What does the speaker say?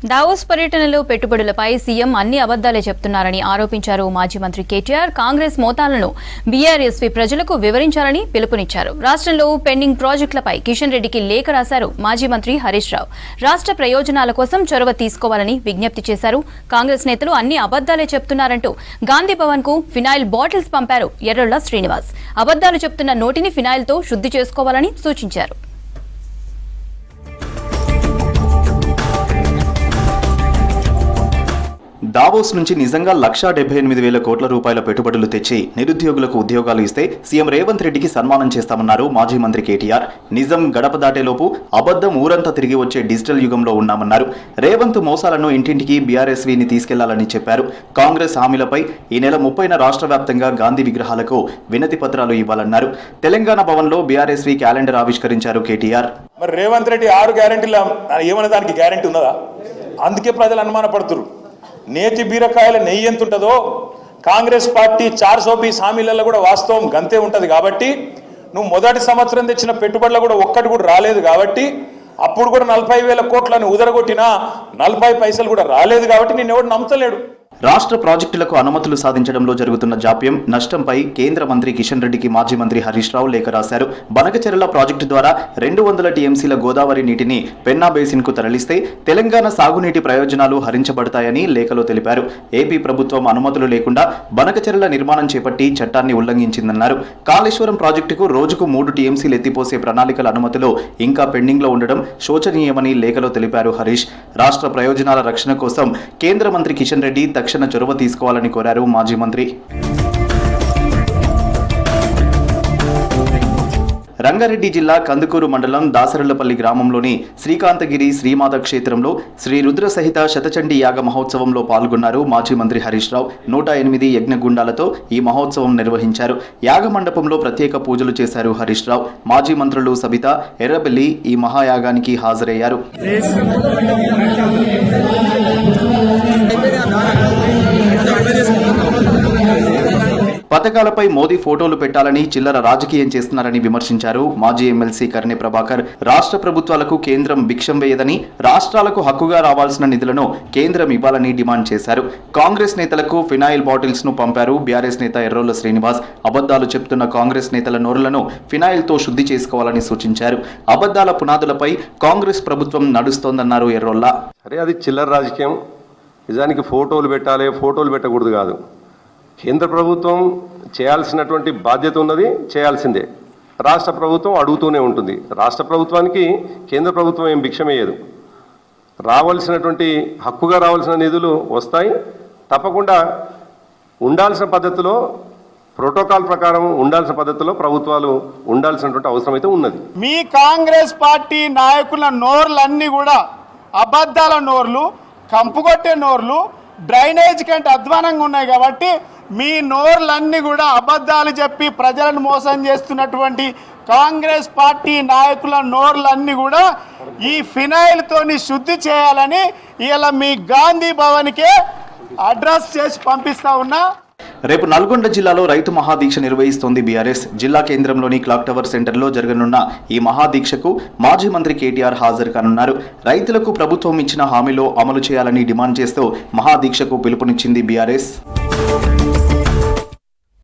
Davos పర్యటనలో పెట్టుబడులపై CM అన్ని అబద్దాలే చెప్తున్నారని ఆరోపించారు మాజీ మంత్రి కేటీఆర్. కాంగ్రెస్ మోతాలను బీఆర్ఎస్వీ ప్రజలకు వివరించాలని పిలుపునిచ్చారు. రాష్ట్రంలో పెండింగ్ ప్రాజెక్టులపై కిషన్ రెడ్డికి లేఖ రాశారు మాజీ మంత్రి హరీష్ రావు. రాష్ట్ర ప్రయోజనాల కోసం చొరవ తీసుకోవాలని విజ్ఞప్తి చేశారు. కాంగ్రెస్ నేతలు అన్ని అబద్దాలే చెప్తున్నారంటూ గాంధీ భవన్ కు ఫినాయిల్ బాటిల్స్ పంపారు ఎర్రొల్ల శ్రీనివాస్. అబద్దాలు చెప్తున్న నోటిని ఫినాయిల్తో శుద్ధి చేసుకోవాలని సూచించారు. దావోస్ నుంచి నిజంగా 1,78,000 కోట్ల రూపాయల పెట్టుబడులు తెచ్చి నిరుద్యోగులకు ఉద్యోగాలు ఇస్తే సీఎం రేవంత్ రెడ్డికి సన్మానం చేస్తామన్నారు మాజీ మంత్రి కేటీఆర్. నిజం గడప దాటేలోపు అబద్దం ఊరంతా తిరిగి వచ్చే డిజిటల్ యుగంలో ఉన్నామన్నారు. రేవంత్ మోసాలను ఇంటింటికి బీఆర్ఎస్వీని తీసుకెళ్లాలని చెప్పారు. కాంగ్రెస్ హామీలపై ఈ నెల 30న రాష్ట్ర వ్యాప్తంగా గాంధీ విగ్రహాలకు వినతి పత్రాలు ఇవ్వాలన్నారు. తెలంగాణ భవన్లో బీఆర్ఎస్వీ క్యాలెండర్ ఆవిష్కరించారు కేటీఆర్. మరి రేవంత్ రెడ్డి 6 గ్యారెంటీల ఏమన్నా దానికి గ్యారెంటీ ఉన్నదా? అందుకే ప్రజలు అనుమానపడుతున్నారు. నేతి బీరకాయల నెయ్యి ఎంత ఉంటుందో కాంగ్రెస్ పార్టీ 420 హామీలలో కూడా వాస్తవం గంతే ఉంటుంది. కాబట్టి నువ్వు మొదటి సంవత్సరం తెచ్చిన పెట్టుబడులు కూడా ఒక్కటి కూడా రాలేదు. కాబట్టి అప్పుడు కూడా 40,000 కోట్లను ఉదరగొట్టినా 40 పైసలు కూడా రాలేదు. కాబట్టి నేను ఎవడు నమ్మతలేడు. రాష్ట్ర ప్రాజెక్టులకు అనుమతులు సాధించడంలో జరుగుతున్న జాప్యం, నష్టంపై కేంద్ర మంత్రి కిషన్ రెడ్డికి మాజీ మంత్రి హరీష్ రావు లేఖ రాశారు. బనకచెర్ల ప్రాజెక్టు ద్వారా 200 టీఎంసీల గోదావరి నీటిని పెన్నా బేసిన్ కు తరలిస్తే తెలంగాణ సాగునీటి ప్రయోజనాలు హరించబడతాయని లేఖలో తెలిపారు. ఏపీ ప్రభుత్వం అనుమతులు లేకుండా బనకచెర్ల నిర్మాణం చేపట్టి చట్టాన్ని ఉల్లంఘించిందన్నారు. కాళేశ్వరం ప్రాజెక్టుకు రోజుకు 3 టీఎంసీలు ఎత్తిపోసే ప్రణాళికల అనుమతులు ఇంకా పెండింగ్ లో ఉండడం శోచనీయమని లేఖలో తెలిపారు హరీష్. రాష్ట్ర ప్రయోజనాల రక్షణ కోసం కేంద్ర మంత్రి కిషన్ రెడ్డి తక్షణ చొరవ తీసుకోవాలని కోరారు మాజీ మంత్రి. రంగారెడ్డి జిల్లా కందుకూరు మండలం దాసరళ్లపల్లి గ్రామంలోని శ్రీకాంతగిరి శ్రీమాత క్షేత్రంలో శ్రీ రుద్ర సహిత శతచండీ యాగ మహోత్సవంలో పాల్గొన్నారు మాజీ మంత్రి హరీష్ రావు. 108 యజ్ఞగుండాలతో ఈ మహోత్సవం నిర్వహించారు. యాగ మండపంలో ప్రత్యేక పూజలు చేశారు హరీష్ రావు. మాజీ మంత్రులు సబిత, ఎర్రబెల్లి ఈ మహాయాగానికి హాజరయ్యారు. పథకాలపై మోదీ ఫోటోలు పెట్టాలని చిల్లర రాజకీయం చేస్తున్నారని విమర్శించారు మాజీ ఎమ్మెల్సీ కర్నె ప్రభాకర్. రాష్ట్ర ప్రభుత్వాలకు కేంద్రం భిక్షం వేయదని, రాష్ట్రాలకు హక్కుగా రావాల్సిన నిధులను కేంద్రం ఇవ్వాలని డిమాండ్ చేశారు. కాంగ్రెస్ నేతలకు ఫినాయిల్ బాటిల్స్ ను పంపారు బీఆర్ఎస్ నేత ఎర్రొల్ల శ్రీనివాస్. అబద్దాలు చెప్తున్న కాంగ్రెస్ నేతల నోరులను ఫినాయిల్తో శుద్ధి చేసుకోవాలని సూచించారు. అబద్దాల పునాదులపై కాంగ్రెస్ ప్రభుత్వం నడుస్తోందన్నారు ఎర్రొల్ల. అది చిల్లర రాజకీయం. నిజానికి ఫోటోలు పెట్టాలి, ఫోటోలు పెట్టకూడదు కాదు. కేంద్ర ప్రభుత్వం చేయాల్సినటువంటి బాధ్యత ఉన్నది, చేయాల్సిందే. రాష్ట్ర ప్రభుత్వం అడుగుతూనే ఉంటుంది. రాష్ట్ర ప్రభుత్వానికి కేంద్ర ప్రభుత్వం ఏం భిక్షమేయదు. రావాల్సినటువంటి హక్కుగా రావాల్సిన నిధులు వస్తాయి. తప్పకుండా ఉండాల్సిన పద్ధతిలో, ప్రోటోకాల్ ప్రకారం ఉండాల్సిన పద్ధతిలో ప్రభుత్వాలు ఉండాల్సినటువంటి అవసరం అయితే ఉన్నది. మీ కాంగ్రెస్ పార్టీ నాయకుల నోర్లన్నీ కూడా అబద్ధాల నోర్లు, కంపుకొట్టే నోర్లు, డ్రైనేజ్ కంటే అధ్వానంగా ఉన్నాయి. కాబట్టి మీ నోర్లన్నీ కూడా అబద్ధాలు చెప్పి ప్రజలను మోసం చేస్తున్నటువంటి కాంగ్రెస్ పార్టీ నాయకుల నోర్లన్నీ కూడా ఈ ఫినాయిల్తోని శుద్ధి చేయాలని ఇలా మీ గాంధీ భవన్కే అడ్రస్ చేసి పంపిస్తా ఉన్నా. రేపు నల్గొండ జిల్లాలో రైతు మహాదీక్ష నిర్వహిస్తోంది బీఆర్ఎస్. జిల్లా కేంద్రంలోని క్లాక్ టవర్ సెంటర్లో జరగనున్న ఈ మహాదీక్షకు మాజీ మంత్రి కేటీఆర్ హాజరు కానున్నారు. రైతులకు ప్రభుత్వం ఇచ్చిన హామీలో అమలు చేయాలని డిమాండ్ చేస్తూ మహాదీక్షకు పిలుపునిచ్చింది బీఆర్ఎస్.